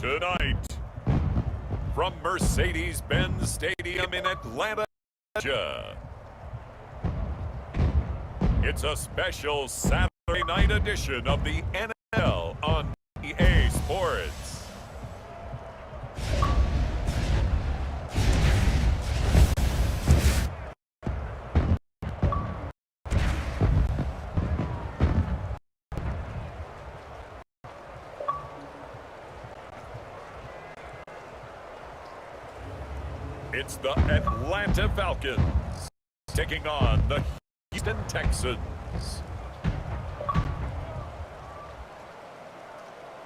Tonight, from Mercedes-Benz Stadium in Atlanta, Georgia, it's a special Saturday night edition of the NFL on EA Sports. It's the Atlanta Falcons taking on the Houston Texans.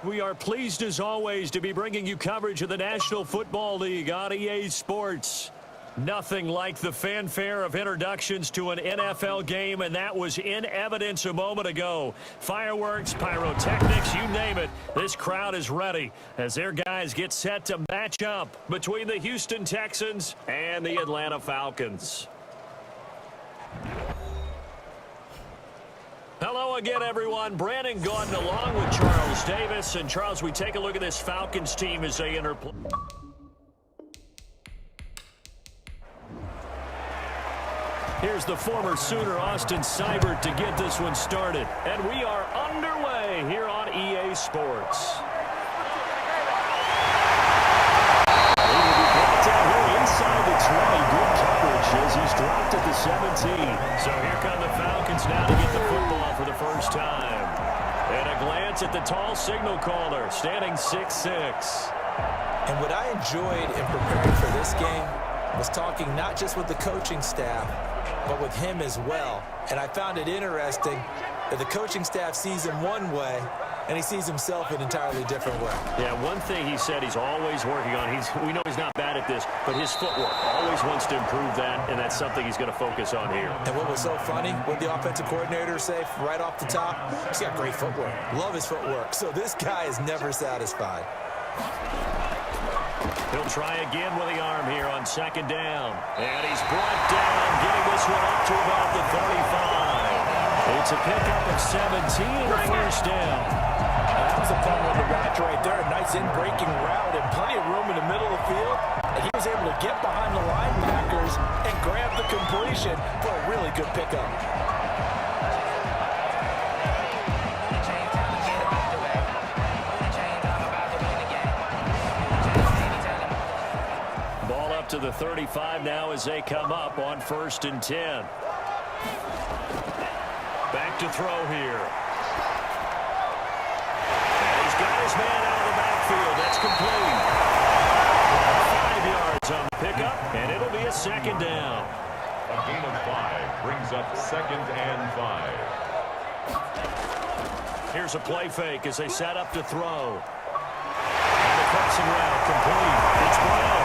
We are pleased as always to be bringing you coverage of the National Football League on EA Sports. Nothing like the fanfare of introductions to an NFL game, and that was in evidence a moment ago. Fireworks, pyrotechnics, you name it. This crowd is ready as their guys get set to match up between the Houston Texans and the Atlanta Falcons. Hello again, everyone. Brandon Gordon along with Charles Davis. And, Charles, we take a look at this Falcons team as they interplay. Here's the former Sooner, Austin Seibert, to get this one started. And we are underway here on EA Sports. He will be brought down here inside the 20. Good coverage as he's dropped at the 17. So here come the Falcons now to get the football for the first time. And a glance at the tall signal caller, standing 6'6". And what I enjoyed in preparing for this game was talking not just with the coaching staff, but with him as well. And I found it interesting that the coaching staff sees him one way, and he sees himself an entirely different way. Yeah, one thing he said he's always working on, we know he's not bad at this, but his footwork, always wants to improve that, and that's something he's going to focus on here. And what was so funny, what the offensive coordinator say right off the top, he's got great footwork. Love his footwork. So this guy is never satisfied. He'll try again with the arm here on second down. And he's brought down, getting this one up to about the 35. It's a pickup of 17 and first down. That was a fun one to watch right there. A nice in-breaking route and plenty of room in the middle of the field. And he was able to get behind the linebackers and grab the completion for a really good pickup. To the 35 now as they come up on 1st and 10. Back to throw here. And he's got his man out of the backfield. That's complete. 5 yards on the pickup, and it'll be a second down. A gain of 5 brings up 2nd and 5. Here's a play fake as they set up to throw. And the crossing route complete. It's Brown.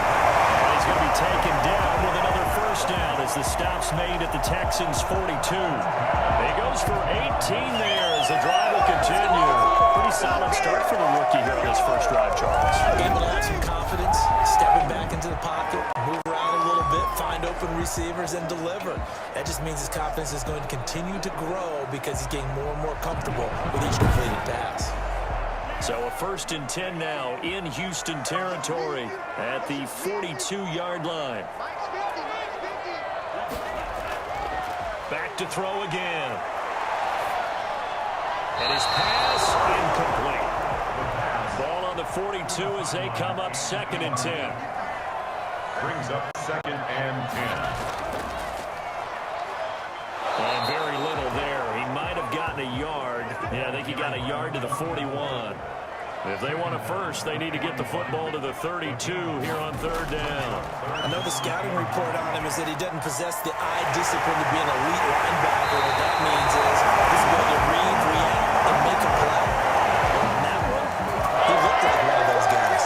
He's going to be taken down with another first down as the stop's made at the Texans' 42. He goes for 18 there as the drive will continue. Pretty solid start for the rookie here on his first drive, Charles. Able to have some confidence, stepping back into the pocket, move around a little bit, find open receivers, and deliver. That just means his confidence is going to continue to grow because he's getting more and more comfortable with each completed pass. So a 1st and 10 now in Houston territory at the 42-yard line. Back to throw again. And his pass incomplete. Ball on the 42 as they come up 2nd and 10. Brings up 2nd and 10. And very little there. He might have gotten a yard. Yeah, I think he got a yard to the 41. If they want a first, they need to get the football to the 32 here on 3rd down. I know the scouting report on him is that he doesn't possess the eye discipline to be an elite linebacker. What that means is he's able to read, react, and make a play. On that one, he looked like one of those guys.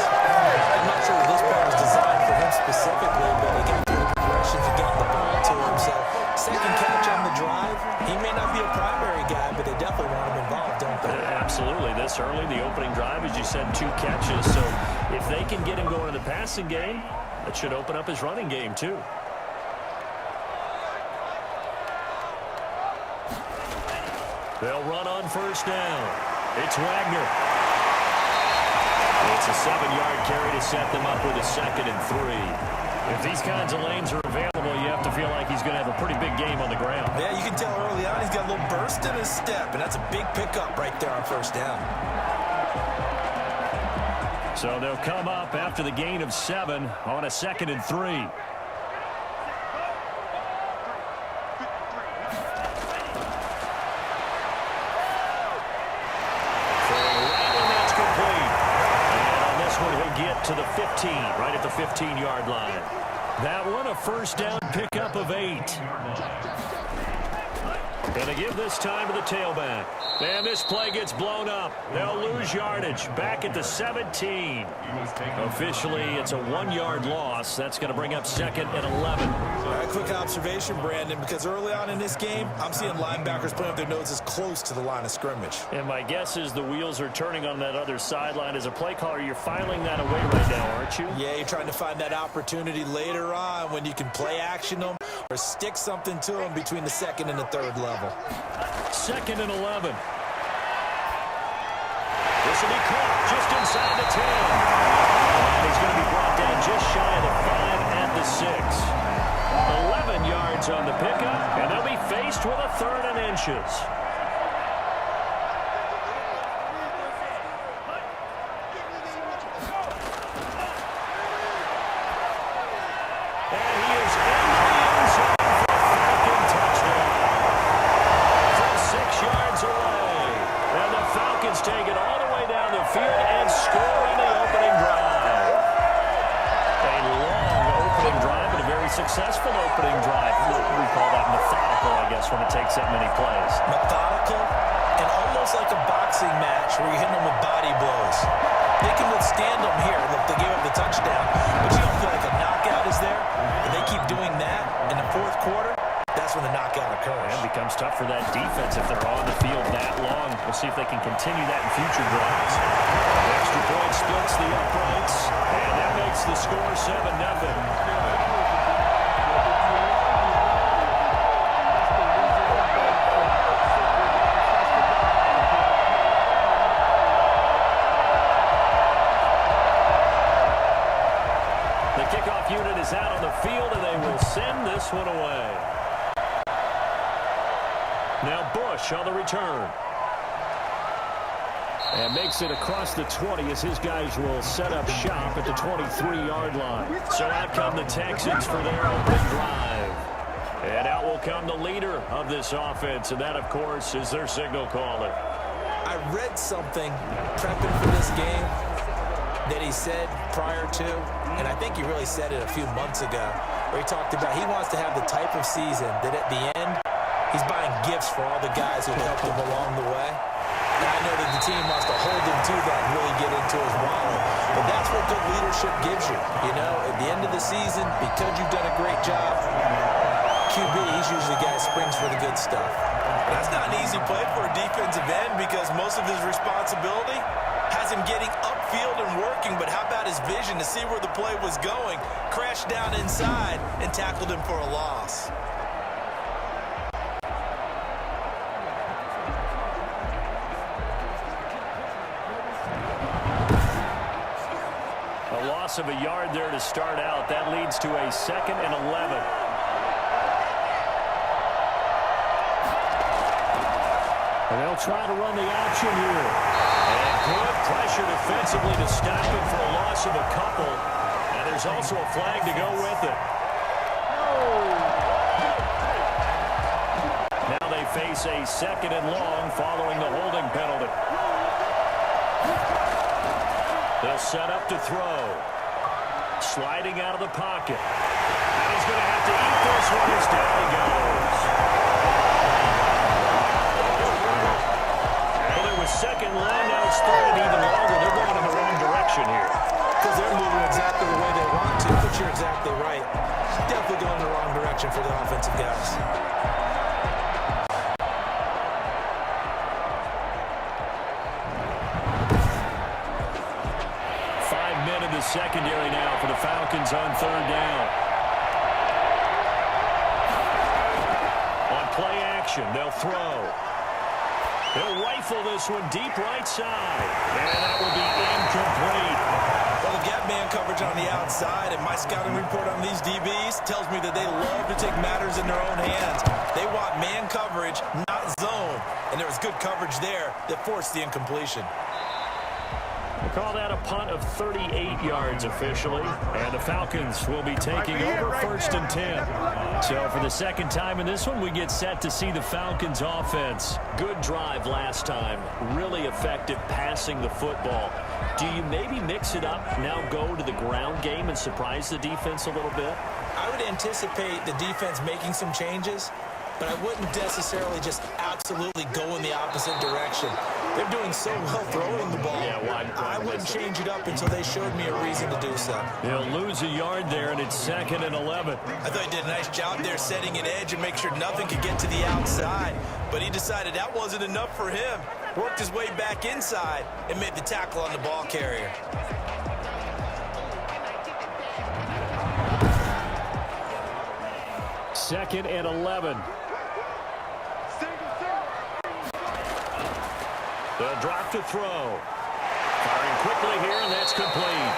I'm not sure this play was designed for him specifically, but he got through the progressions and got the ball to him. So second catch on the drive, he may not be a primary guy, but they definitely want him involved, don't they? Absolutely. This early, the opening drive, as you said, 2 catches. So if they can get him going in the passing game, that should open up his running game too. They'll run on first down. It's Wagner. It's a 7-yard carry to set them up with a 2nd and 3. If these kinds of lanes are available, you have to feel like he's going to have a pretty big game on the ground. Yeah, you can tell early on he's got a little burst in his step, and that's a big pickup right there on first down. So they'll come up after the gain of 7 on a 2nd and 3. To the 15, right at the 15-yard line. That one a first down pickup of 8. Going to give this time to the tailback. And this play gets blown up. They'll lose yardage. Back at the 17. Officially, it's a 1-yard loss. That's going to bring up 2nd and 11. A quick observation, Brandon, because early on in this game, I'm seeing linebackers putting up their noses close to the line of scrimmage. And my guess is the wheels are turning on that other sideline. As a play caller, you're filing that away right now, aren't you? Yeah, you're trying to find that opportunity later on when you can play action them or stick something to them between the 2nd and the 3rd level. 2nd and 11. This will be caught just inside the 10. And he's going to be brought down just shy of the 5 at the 6. 11 yards on the pickup, and they'll be faced with a 3rd and inches. And he is in the end zone for a Falcon touchdown. From 6 yards away. And the Falcons take it all the way down the field and score on the opening drive. A long opening drive, but a very successful opening drive. We call that methodical, I guess, when it takes that many plays. Methodical and almost like a boxing match where you're hitting them with body blows. They can withstand them here. Look, they gave up the touchdown, but you don't feel like a knockout is there. And they keep doing that in the 4th quarter. That's when the knockout occurs. And it becomes tough for that defense if they're on the field that long. We'll see if they can continue that in future drives. The extra point splits the uprights, and that makes the score 7-0. The kickoff unit is out on the field, and they will send this one away. Now Bush on the return. And makes it across the 20 as his guys will set up shop at the 23-yard line. So out come the Texans for their opening drive. And out will come the leader of this offense, and that, of course, is their signal caller. I read something prepping for this game that he said prior to, and I think he really said it a few months ago, where he talked about he wants to have the type of season that at the end, he's buying gifts for all the guys who helped him along the way. And I know that the team wants to hold him to that and really get into his wallet. But that's what good leadership gives you. You know, at the end of the season, because you've done a great job, QB, he's usually the guy that springs for the good stuff. That's not an easy play for a defensive end because most of his responsibility has him getting upfield and working, but how about his vision to see where the play was going, crashed down inside, and tackled him for a loss. A loss of a yard there to start out. That leads to a 2nd and 11. And they'll try to run the option here. And good pressure defensively to stop it for a loss of a couple. And there's also a flag to go with it. Now they face a 2nd and long following the holding penalty. They'll set up to throw. Sliding out of the pocket. And he's going to have to eat this one as down he goes. Well, it was 2nd long, now it's 3rd and even longer. They're going in the wrong direction here. Because they're moving exactly the way they want to, but you're exactly right. Definitely going in the wrong direction for the offensive guys. Secondary now for the Falcons on 3rd down. On play action, they'll throw. He'll rifle this one deep right side. And that will be incomplete. Well, they've got man coverage on the outside, and my scouting report on these DBs tells me that they love to take matters in their own hands. They want man coverage, not zone. And there was good coverage there that forced the incompletion. We'll call that a punt of 38 yards officially. And the Falcons will be taking over first and 10. So for the second time in this one, we get set to see the Falcons offense. Good drive last time. Really effective passing the football. Do you maybe mix it up, now go to the ground game and surprise the defense a little bit? I would anticipate the defense making some changes, but I wouldn't necessarily just absolutely go in the opposite direction. They're doing so well throwing the ball. Yeah, I wouldn't change it up until they showed me a reason to do so. They'll lose a yard there, and it's 2nd and 11. I thought he did a nice job there setting an edge and make sure nothing could get to the outside, but he decided that wasn't enough for him. Worked his way back inside and made the tackle on the ball carrier. Second and 11. The drop to throw. Firing quickly here, and that's complete.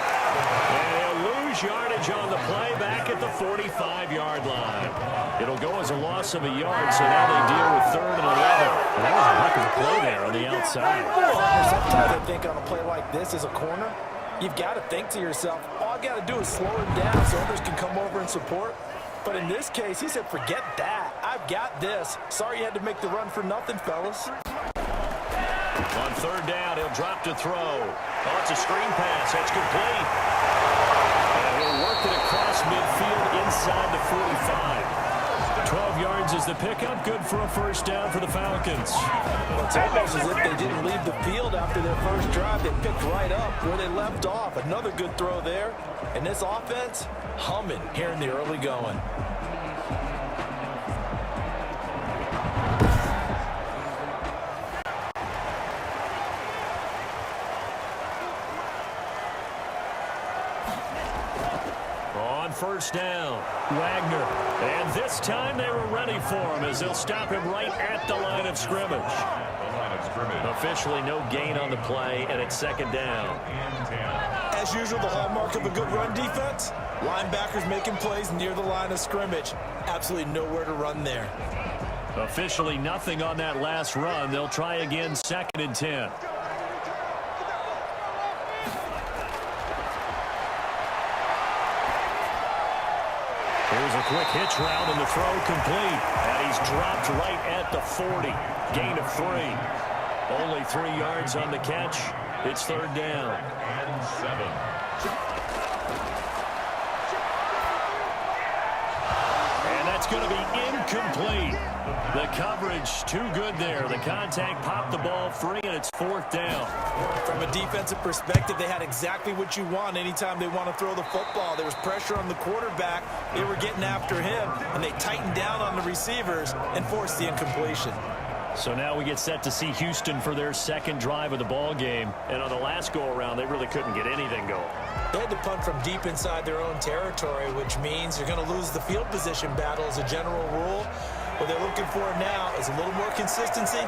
And they'll lose yardage on the play back at the 45-yard line. It'll go as a loss of a yard, so now they deal with 3rd and 11. And that was a heck of a play there on the outside. Sometimes I think on a play like this as a corner, you've got to think to yourself, all I got to do is slow him down so others can come over and support. But in this case, he said, forget that. I've got this. Sorry you had to make the run for nothing, fellas. On 3rd down, he'll drop to throw. Oh, it's a screen pass. That's complete. And he'll work it across midfield inside the 45. 12 yards is the pickup. Good for a first down for the Falcons. Well, it's almost as if they didn't leave the field after their first drive. They picked right up where they left off. Another good throw there. And this offense, humming here in the early going. First down, Wagner. And this time they were ready for him as they'll stop him right at the line of scrimmage. Officially no gain on the play, and it's 2nd down. As usual, the hallmark of a good run defense, linebackers making plays near the line of scrimmage. Absolutely nowhere to run there. Officially nothing on that last run. They'll try again, 2nd and 10. Here's a quick hitch route, and the throw complete. And he's dropped right at the 40. Gain of 3. Only 3 yards on the catch. It's 3rd down. And 7. And that's going to be incomplete. The coverage too good there. The contact popped the ball free, and it's 4th down. From a defensive perspective, they had exactly what you want anytime they want to throw the football. There was pressure on the quarterback. They were getting after him, and they tightened down on the receivers and forced the incompletion. So now we get set to see Houston for their 2nd drive of the ball game. And on the last go-around, they really couldn't get anything going. They had to punt from deep inside their own territory, which means you're going to lose the field position battle as a general rule. What they're looking for now is a little more consistency,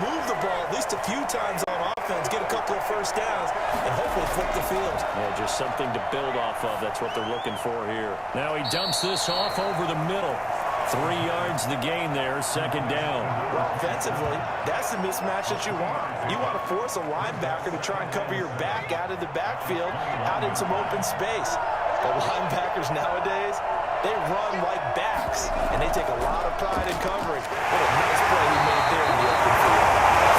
move the ball at least a few times on offense, get a couple of first downs, and hopefully flip the field. Yeah, just something to build off of. That's what they're looking for here. Now he dumps this off over the middle. 3 yards the gain there, 2nd down. Offensively, that's the mismatch that you want. You want to force a linebacker to try and cover your back out of the backfield, out in some open space. But linebackers nowadays, they run like backs, and they take a lot of pride in covering. What a nice play he made there in the open field.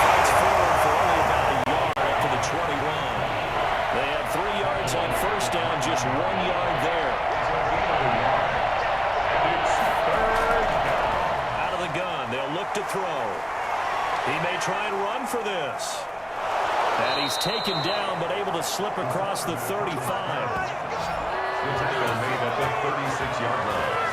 Fights forward for only about a yard up to the 21. They had 3 yards on first down, just 1 yard there. Out of the gun, they'll look to throw. He may try and run for this. And he's taken down, but able to slip across the 35.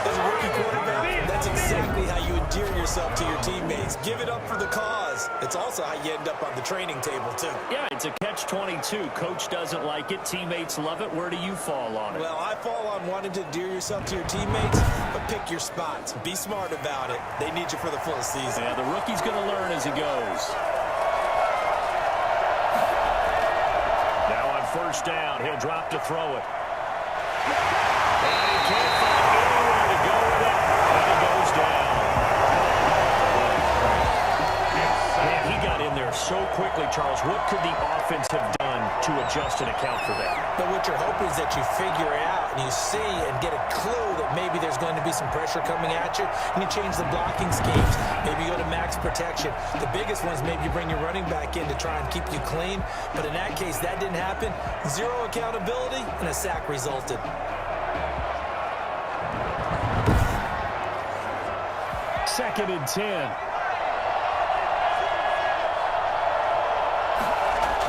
As a rookie quarterback, that's exactly how you endear yourself to your teammates. Give it up for the cause. It's also how you end up on the training table, too. Yeah, it's a catch-22. Coach doesn't like it. Teammates love it. Where do you fall on it? Well, I fall on wanting to endear yourself to your teammates, but pick your spots. Be smart about it. They need you for the full season. Yeah, the rookie's going to learn as he goes. first down. He'll drop to throw it. And he can't find anywhere to go with it. And he goes down. Man, he got in there so quickly, Charles. What could the offense have done to adjust and account for that? But what you're hoping is that you figure it out and you see and get a clue that maybe there's going to be some pressure coming at you, and you change the blocking schemes. Maybe you go to max protection. The biggest one is maybe you bring your running back in to try and keep you clean. But in that case, that didn't happen. Zero accountability, and a sack resulted. Second and 10.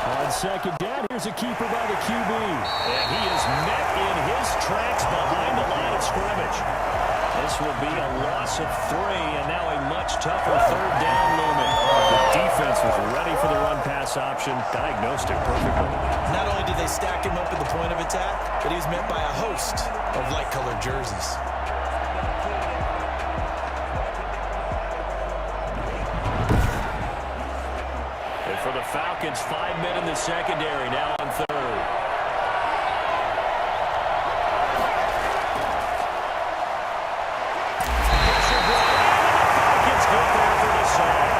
On second down, here's a keeper by the QB. And he is met in his tracks behind the line of scrimmage. This will be a loss of 3, and now a much tougher third down looming. The defense was ready for the run-pass option, diagnosed it perfectly. Not only did they stack him up at the point of attack, but he was met by a host of light-colored jerseys. For the Falcons, 5 men in the secondary, now on third. Falcons get there for the sack.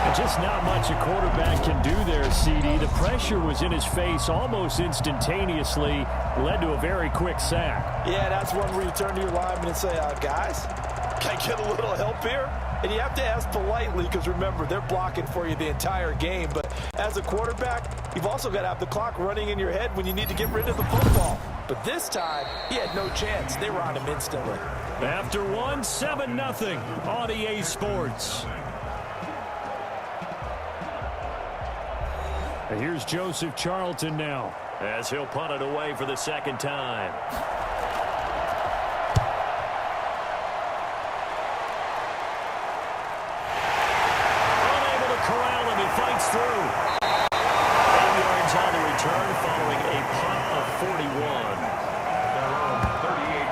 And just not much a quarterback can do there, CD. The pressure was in his face almost instantaneously, led to a very quick sack. Yeah, that's one where you turn to your lineman and say, guys, can I get a little help here? And you have to ask politely because, remember, they're blocking for you the entire game. But as a quarterback, you've also got to have the clock running in your head when you need to get rid of the football. But this time, he had no chance. They were on him instantly. After one, 7-0 on EA Sports. And here's Joseph Charlton now as he'll punt it away for the second time. Through. 8 yards on the return following a punt of 41.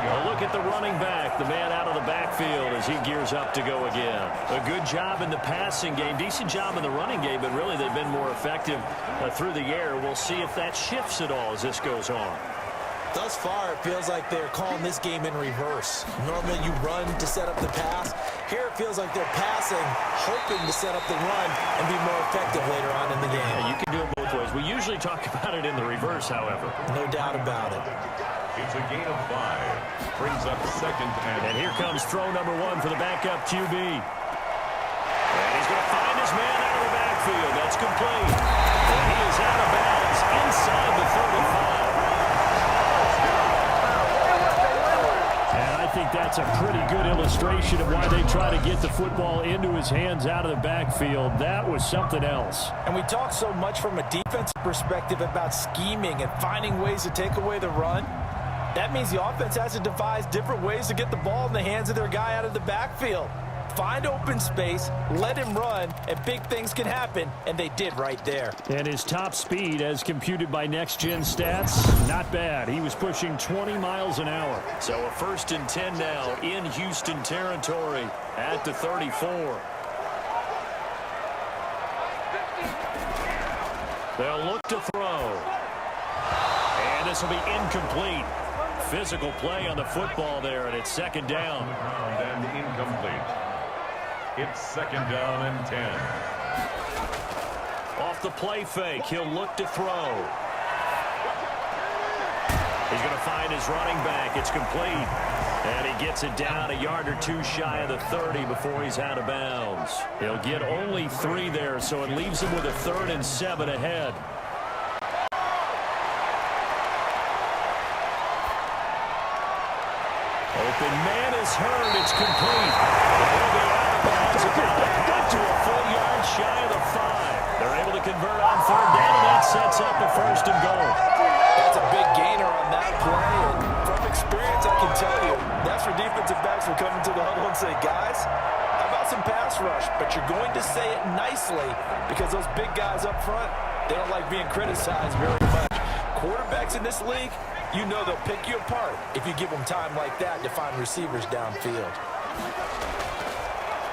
A look at the running back, the man out of the backfield as he gears up to go again. A good job in the passing game, decent job in the running game, but really they've been more effective through the air. We'll see if that shifts at all as this goes on. Thus far, it feels like they're calling this game in reverse. Normally you run to set up the pass. Here it feels like they're passing, hoping to set up the run and be more effective later on in the game. Yeah, you can do it both ways. We usually talk about it in the reverse, however. No doubt about it. It's a gain of 5. Brings up second and here comes throw number 1 for the backup QB. And he's going to find his man out of the backfield. That's complete. And he is out of bounds inside the 35. I think that's a pretty good illustration of why they try to get the football into his hands out of the backfield. That was something else. And we talk so much from a defensive perspective about scheming and finding ways to take away the run. That means the offense has to devise different ways to get the ball in the hands of their guy out of the backfield. Find open space, let him run, and big things can happen, and they did right there. And his top speed, as computed by Next Gen Stats, not bad. He was pushing 20 miles an hour. So a 1st and 10 now in Houston territory at the 34. They'll look to throw. And this will be incomplete. Physical play on the football there, and it's second down. And incomplete. It's second down and 10. Off the play fake, he'll look to throw. He's going to find his running back. It's complete. And he gets it down a yard or 2 shy of the 30 before he's out of bounds. He'll get only 3 there, so it leaves him with a 3rd and 7 ahead. Open man is heard. It's complete. He'll be out of bounds about to a full yard shy of the 5. They're able to convert on 3rd down, and that sets up a 1st and goal. That's a big gainer on that play. And from experience, I can tell you, that's where defensive backs will come into the huddle and say, guys, how about some pass rush? But you're going to say it nicely because those big guys up front, they don't like being criticized very much. Quarterbacks in this league, you know they'll pick you apart if you give them time like that to find receivers downfield.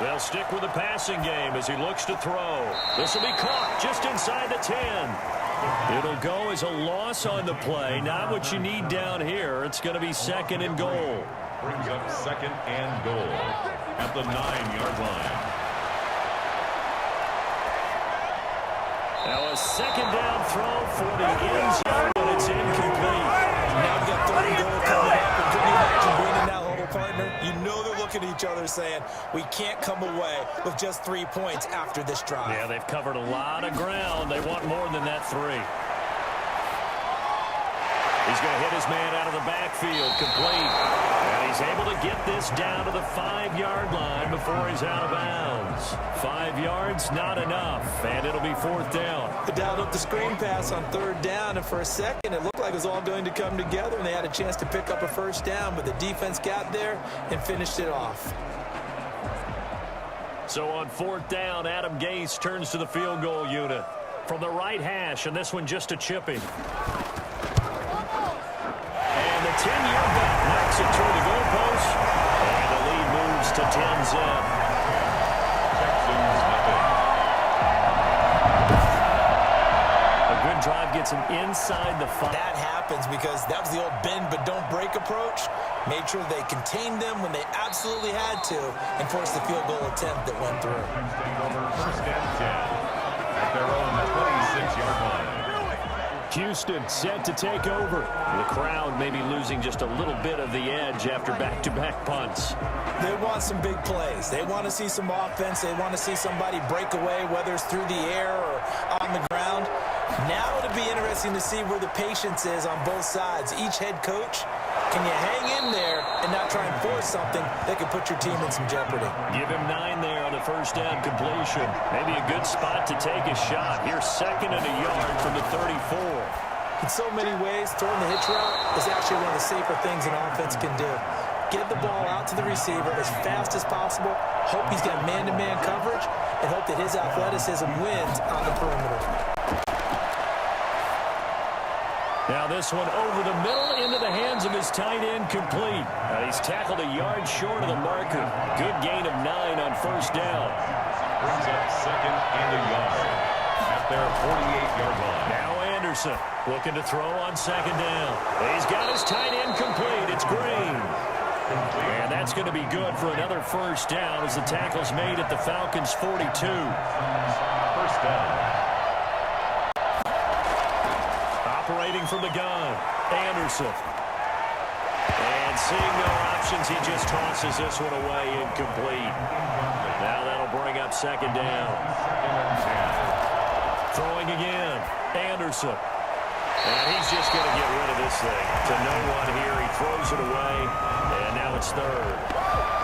They'll stick with the passing game as he looks to throw. This will be caught just inside the 10. It'll go as a loss on the play. Not what you need down here. It's going to be 2nd and goal. Brings up 2nd and goal at the 9-yard line. Now a 2nd down throw for the end zone, and it's incomplete. Now you got 3rd and goal coming up, and can you imagine being in that huddle, partner? You know they're looking at each other saying, we can't come away with just 3 points after this drive. Yeah, they've covered a lot of ground. They want more than that 3. He's going to hit his man out of the backfield, complete. And he's able to get this down to the 5-yard line before he's out of bounds. 5 yards, not enough, and it'll be 4th down. They dialed up the screen pass on 3rd down, and for a second it looked like it was all going to come together, and they had a chance to pick up a 1st down, but the defense got there and finished it off. So on 4th down, Adam Gase turns to the field goal unit. From the right hash, and this one just a chipping. And the 10-year bet knocks it toward the goalpost, and the lead moves to 10-zip. A good drive gets him inside the 5. That happens because that was the old bend but don't break approach. Made sure they contained them when they absolutely had to and forced the field goal attempt that went through. First and 10 at their own 26-yard line. Houston set to take over. The crowd may be losing just a little bit of the edge after back-to-back punts. They want some big plays. They want to see some offense. They want to see somebody break away, whether it's through the air or on the ground. Now it'll be interesting to see where the patience is on both sides. Each head coach, can you hang in there and not try and force something that could put your team in some jeopardy? Give him 9 there on the 1st down completion. Maybe a good spot to take a shot. Here's 2nd and a yard from the 34. In so many ways, throwing the hitch route is actually one of the safer things an offense can do. Get the ball out to the receiver as fast as possible, hope he's got man-to-man coverage, and hope that his athleticism wins on the perimeter. Now this one over the middle into the hands of his tight end, complete. He's tackled a yard short of the marker. Good gain of 9 on 1st down. Brings up 2nd and a yard at their 48-yard line. Now Anderson looking to throw on 2nd down. He's got his tight end complete. It's Green. And that's going to be good for another 1st down as the tackle's made at the Falcons' 42. 1st down. Operating from the gun, Anderson. And seeing no options, he just tosses this one away, incomplete. Now that'll bring up 2nd down. Throwing again, Anderson. And he's just going to get rid of this thing. To no one here, he throws it away, and now it's 3rd.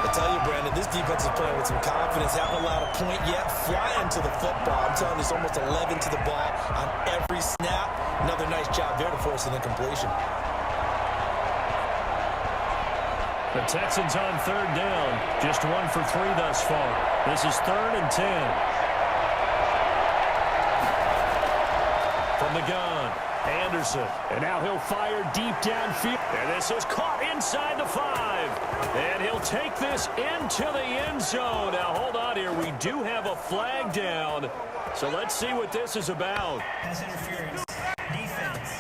I tell you, Brandon, this defense is playing with some confidence. Haven't allowed a point yet. Flying to the football. I'm telling you, it's almost 11 to the ball on every snap. Another nice job there to force an incompletion. The Texans on 3rd down. Just 1 for 3 thus far. This is 3rd and 10. From the gun, Anderson. And now he'll fire deep downfield. And this is caught inside the 5. And he'll take this into the end zone. Now, hold on here. We do have a flag down. So let's see what this is about. Pass interference. Defense.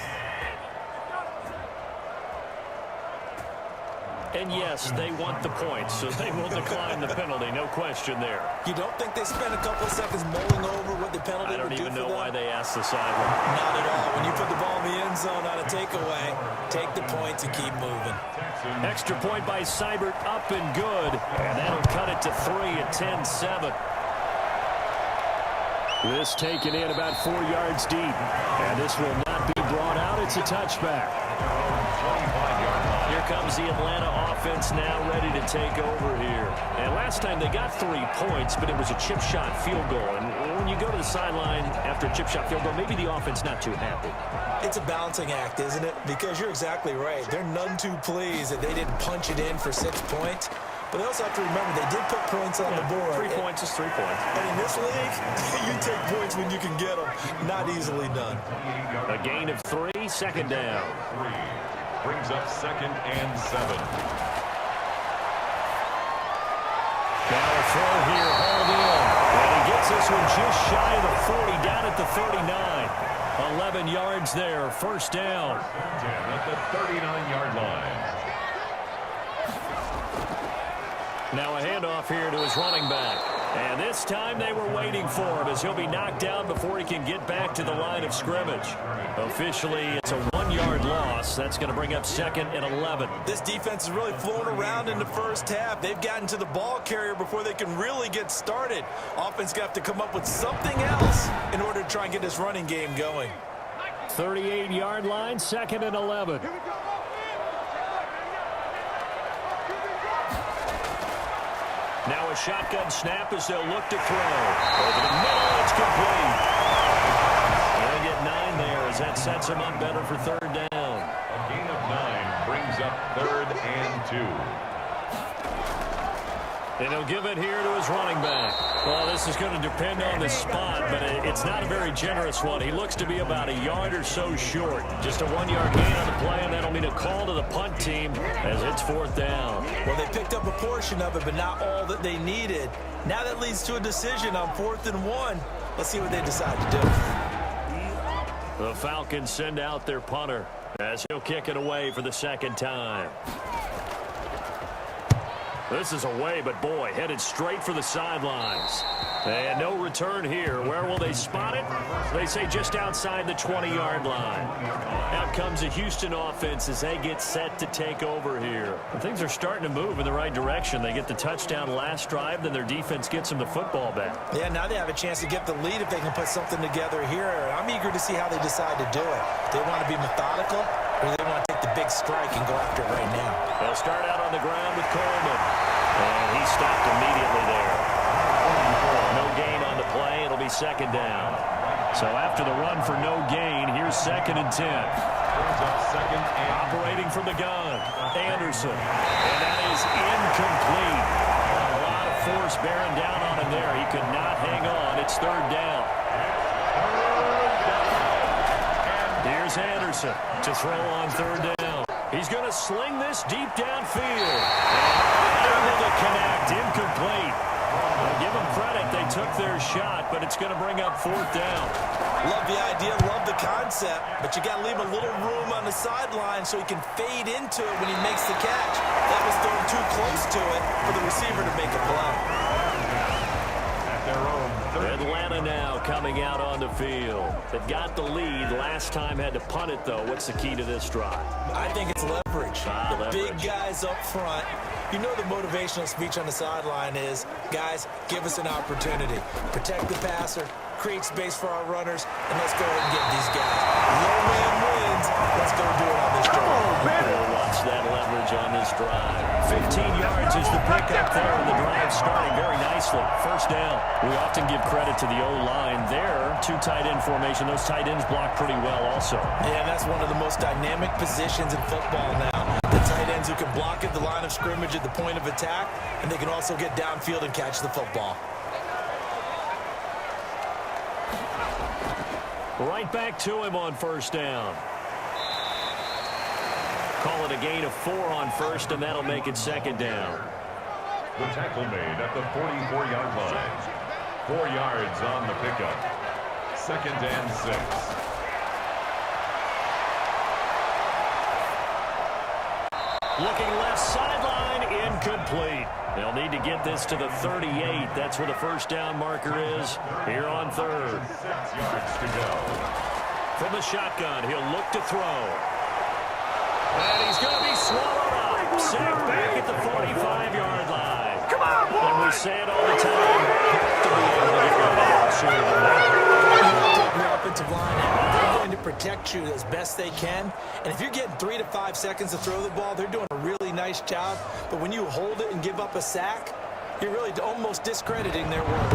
And yes, they want the points, so they will decline the penalty. No question there. You don't think they spent a couple of seconds mulling over what the penalty would do for them? I don't even know why they asked the sideline. Not at all. When you put the ball in the end zone on a takeaway, take the points and keep moving. Extra point by Seibert, up and good. And that'll cut it to 3 at 10-7. This taken in about 4 yards deep. And this will not be brought out. It's a touchback. Here comes the Atlanta offense now ready to take over here. And last time they got 3 points, but it was a chip shot field goal. And when you go to the sideline after a chip shot field goal, maybe the offense not too happy. It's a balancing act, isn't it? Because you're exactly right. They're none too pleased that they didn't punch it in for 6 points. But they also have to remember they did put points on the board. 3 points is 3 points. And in this league, you take points when you can get them. Not easily done. A gain of 3, 2nd down. Brings up 2nd and 7. Now a throw here, hauled in. And he gets this one just shy of the 40, down at the 39. 11 yards there, first down. At the 39-yard line. Now a handoff here to his running back. And this time they were waiting for him as he'll be knocked down before he can get back to the line of scrimmage. Officially, it's a 1-yard loss. That's going to bring up 2nd and 11. This defense is really flown around in the first half. They've gotten to the ball carrier before they can really get started. Offense got to come up with something else in order to try and get this running game going. 38-yard line, 2nd and 11. Now a shotgun snap as they'll look to throw. Over the middle, it's complete. They'll get 9 there as that sets them up better for 3rd down. A gain of 9 brings up 3rd and 2. And he'll give it here to his running back. Well, this is going to depend on the spot, but it's not a very generous one. He looks to be about a yard or so short. Just a 1-yard gain on the play, and that'll mean a call to the punt team as it's 4th down. Well, they picked up a portion of it, but not all that they needed. Now that leads to a decision on 4th and 1. Let's see what they decide to do. The Falcons send out their punter as he'll kick it away for the 2nd time. This is away, but boy, headed straight for the sidelines. And no return here. Where will they spot it? They say just outside the 20-yard line. Out comes the Houston offense as they get set to take over here. And things are starting to move in the right direction. They get the touchdown last drive, then their defense gets them the football back. Yeah, now they have a chance to get the lead if they can put something together here. I'm eager to see how they decide to do it. They want to be methodical, or they want to take the big strike and go after it right now. They'll start out on the ground with Coleman. And he stopped immediately there. No gain on the play. It'll be 2nd down. So after the run for no gain, here's 2nd and 10. Operating from the gun, Anderson. And that is incomplete. A lot of force bearing down on him there. He could not hang on. It's 3rd down. Here's Anderson to throw on 3rd down. He's going to sling this deep downfield. Able to connect, incomplete. I'll give them credit, they took their shot, but it's going to bring up 4th down. Love the idea, love the concept, but you got to leave a little room on the sideline so he can fade into it when he makes the catch. That was thrown too close to it for the receiver to make a play. At their own 30. Atlanta now coming out on the field. They've got the lead. Last time had to punt it, though. What's the key to this drive? I think it's leverage. The leverage. big guys up front. You know the motivational speech on the sideline is, guys, give us an opportunity. Protect the passer, create space for our runners, and let's go ahead and get these guys. No man wins. Let's go do it on this drive. We'll watch that leverage on this drive. 15 yards is the pickup there, and the drive starting very nicely. 1st down. We often give credit to the O-line there. 2 tight end formation. Those tight ends block pretty well also. Yeah, that's one of the most dynamic positions in football now. The tight ends who can block at the line of scrimmage at the point of attack, and they can also get downfield and catch the football. Right back to him on 1st down. Call it a gain of 4 on 1st, and that'll make it 2nd down. The tackle made at the 44-yard line. 4 yards on the pickup. 2nd and 6. Looking left sideline, incomplete. They'll need to get this to the 38. That's where the 1st down marker is here on 3rd. 6 yards to go. From the shotgun, he'll look to throw. And he's going to be swallowed up. Sacked back at the 45-yard line. Come on, boy! And we say it all the time. Have to be able to get rid of that sooner than that. The offensive line, they're going to protect you as best they can. And if you're getting 3 to 5 seconds to throw the ball, they're doing a really nice job. But when you hold it and give up a sack, you're really almost discrediting their work.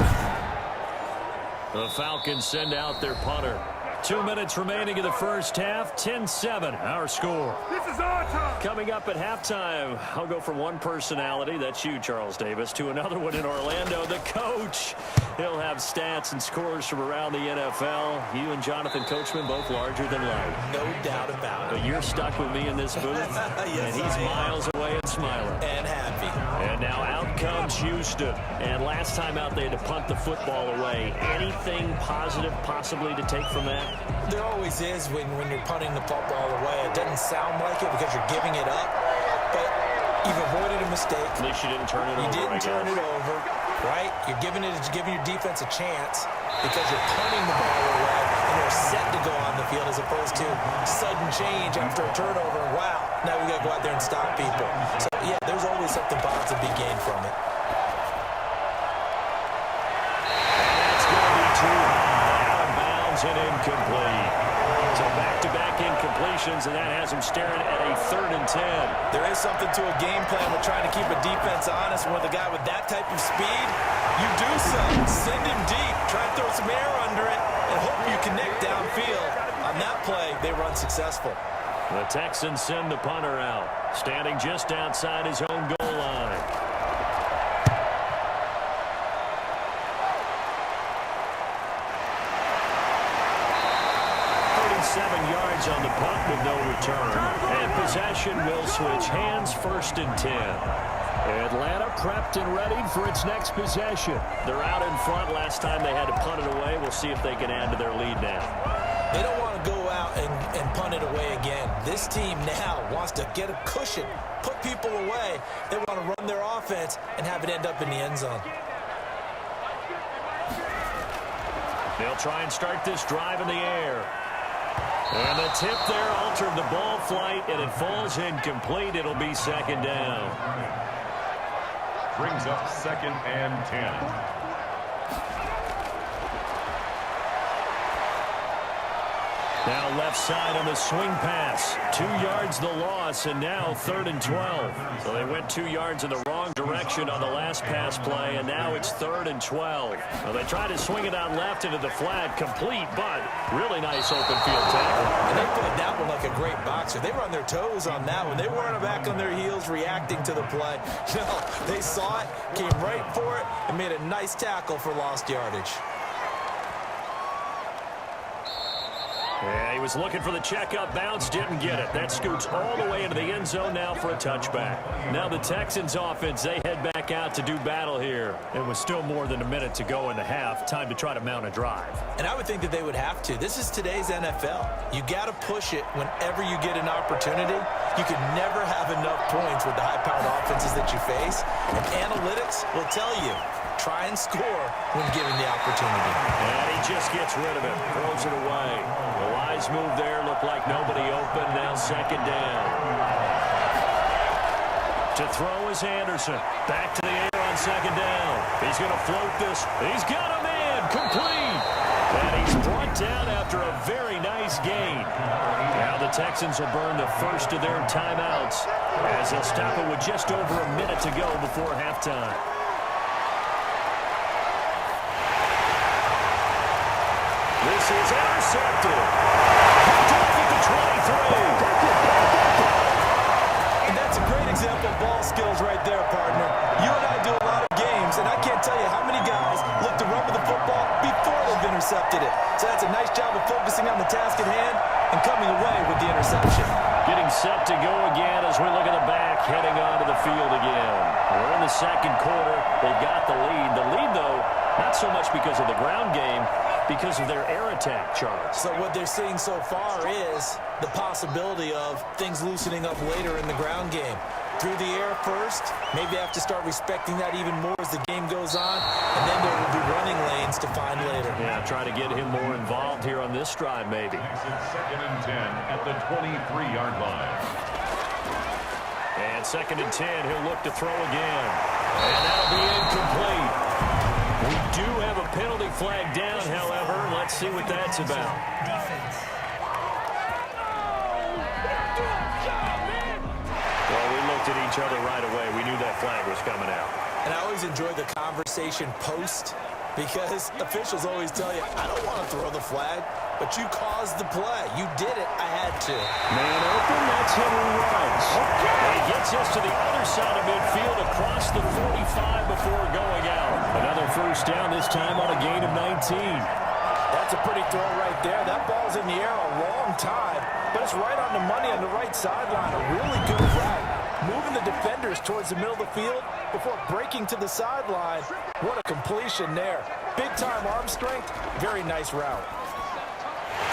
The Falcons send out their punter 2 minutes remaining in the first half. 10-7, our score. This is our time. Coming up at halftime, I'll go from one personality, that's you, Charles Davis, to another one in Orlando, the coach. He'll have stats and scores from around the NFL. You and Jonathan Coachman, both larger than life. No doubt about it. But you're stuck with me in this booth, Yes, and he's I am. miles away and smiling. And happy. And now out comes Houston. And last time out, they had to punt the football away. Anything positive possibly to take from that? There always is when you're punting the football away. It doesn't sound like it because you're giving it up, but you've avoided a mistake. At least you didn't turn it over, You didn't turn it over, right? You're giving your defense a chance because you're punting the ball away and they're set to go on the field as opposed to sudden change after a turnover. Wow, now we got to go out there and stop people. So, yeah, there's always something positive to be gained from it. That's going to be too high, out of bounds and incomplete. So back-to-back incompletions, and that has them staring at a 3rd and 10. There is something to a game plan with trying to keep a defense honest. With a guy with that type of speed, you do so. Send him deep. Try and throw some air under it and hope you connect downfield. On that play, they run successful. The Texans send the punter out, standing just outside his own goal line. 7 yards on the punt with no return. And possession will switch hands, 1st and 10. Atlanta prepped and ready for its next possession. They're out in front. Last time they had to punt it away. We'll see if they can add to their lead now. They don't want to go out and punt it away again. This team now wants to get a cushion, put people away. They want to run their offense and have it end up in the end zone. They'll try and start this drive in the air. And the tip there altered the ball flight, and it falls incomplete. It'll be 2nd down. Brings up 2nd and 10. Now left side on the swing pass. 2 yards the loss, and now 3rd and 12. So they went 2 yards in the wrong direction on the last pass play, and now it's 3rd and 12. Well, they tried to swing it out left into the flat, complete, but really nice open field tackle. And they played that one like a great boxer. They were on their toes on that one. They weren't back on their heels reacting to the play. No, they saw it, came right for it, and made a nice tackle for lost yardage. Yeah, he was looking for the checkup bounce, didn't get it. That scoots all the way into the end zone now for a touchback. Now the Texans offense, they head back out to do battle here. It was still more than a minute to go in the half. Time to try to mount a drive. And I would think that they would have to. This is today's NFL. You got to push it whenever you get an opportunity. You can never have enough points with the high-powered offenses that you face. And analytics will tell you, try and score when given the opportunity. And he just gets rid of it, throws it away. The wise move there, looked like nobody open. Now 2nd down. To throw is Anderson. Back to the air on 2nd down. He's going to float this. He's got a man. Complete. And he's brought down after a very nice gain. Now the Texans will burn the first of their timeouts as they'll stop it with just over a minute to go before halftime. This is intercepted. Picked off at the 23. And that's a great example of ball skills right there, partner. You and I do a lot of games, and I can't tell you how many guys look to run with the football before they've intercepted it. So that's a nice job of focusing on the task at hand and coming away with the interception. Getting set to go again as we look at the back, heading onto the field again. We're in the 2nd quarter. They've got the lead. The lead, though, not so much because of the ground game, because of their air attack, Charles. So what they're seeing so far is the possibility of things loosening up later in the ground game. Through the air first, maybe they have to start respecting that even more as the game goes on, and then there will be running lanes to find later. Yeah, try to get him more involved here on this drive, maybe. It's 2nd and 10 at the 23-yard line. And 2nd and 10, he'll look to throw again. And that'll be incomplete. We do have a penalty flag down, however. Let's see what that's about. Defense. Well, we looked at each other right away. We knew that flag was coming out. And I always enjoy the conversation post Because officials always tell you, I don't want to throw the flag, but you caused the play. You did it. I had to. Man open, that's Henry Ruggs. And he gets us to the other side of midfield across the 45 before going out. Another first down, this time on a gain of 19. That's a pretty throw right there. That ball's in the air a long time, but it's right on the money on the right sideline. A really good route. Moving the defenders towards the middle of the field before breaking to the sideline. What a completion there. Big-time arm strength. Very nice route.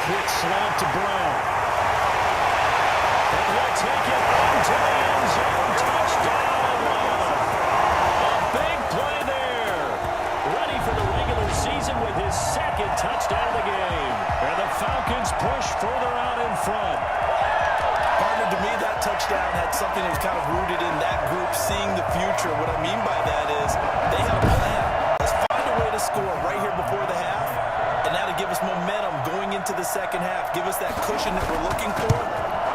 Quick slant to Brown. And he'll take it into the end zone. Touchdown. A big play there. Ready for the regular season with his second touchdown of the game. And the Falcons push further out in front. Partner, to me, that touchdown had something that was kind of rooted in that group seeing the future. What I mean by that is they had a plan. Let's find a way to score right here before the half, and that'll give us momentum going into the second half. Give us that cushion that we're looking for.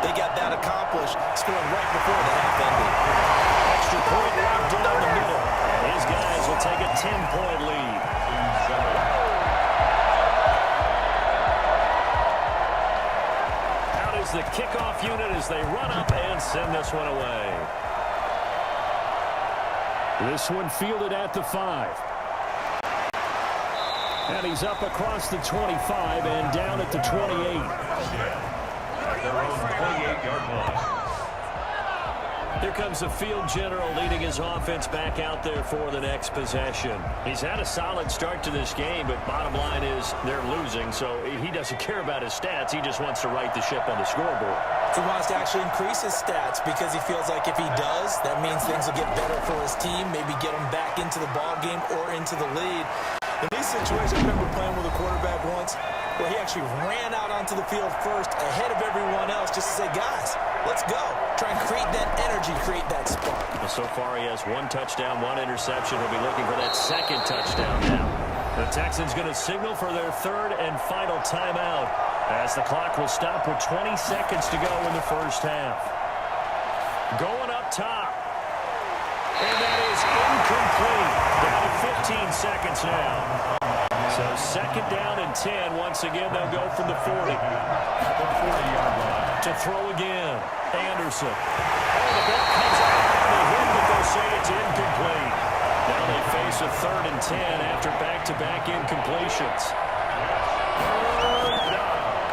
They got that accomplished, scoring right before the half ended. Extra point right down the middle. These guys will take a 10-point lead. Out is the kickoff unit as they run up and send this one away. This one fielded at the 5. And he's up across the 25 and down at the 28. At their own 28-yard line. Here comes the field general leading his offense back out there for the next possession. He's had a solid start to this game, but bottom line is they're losing, so he doesn't care about his stats. He just wants to right the ship on the scoreboard. He wants to actually increase his stats because he feels like if he does, that means things will get better for his team, maybe get him back into the ball game or into the lead. In these situations, I remember playing with a quarterback once where he actually ran out onto the field first ahead of everyone else just to say, guys, let's go. Try and create that energy, create that spark. Well, so far he has 1 touchdown, 1 interception. He'll be looking for that second touchdown now. The Texans going to signal for their third and final timeout as the clock will stop with 20 seconds to go in the first half. Going up top. And that is incomplete. Down to 15 seconds now. So second down and 10. Once again, they'll go from the 40. At the 40-yard line. To throw again. Anderson. Oh, the ball comes out on the hit, but they'll say it's incomplete. Now they face a third and 10 after back-to-back incompletions.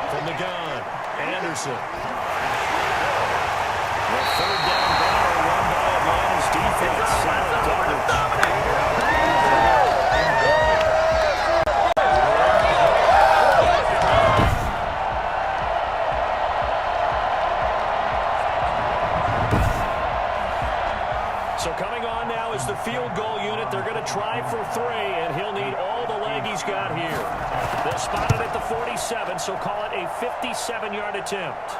From the gun. Anderson. The third down battle run by Atlanta's defense. Solid coverage. So coming on now is the field goal unit. They're going to try for 3, and he'll need all the leg he's got here. They'll spot it at the 47, so call it a 57-yard attempt.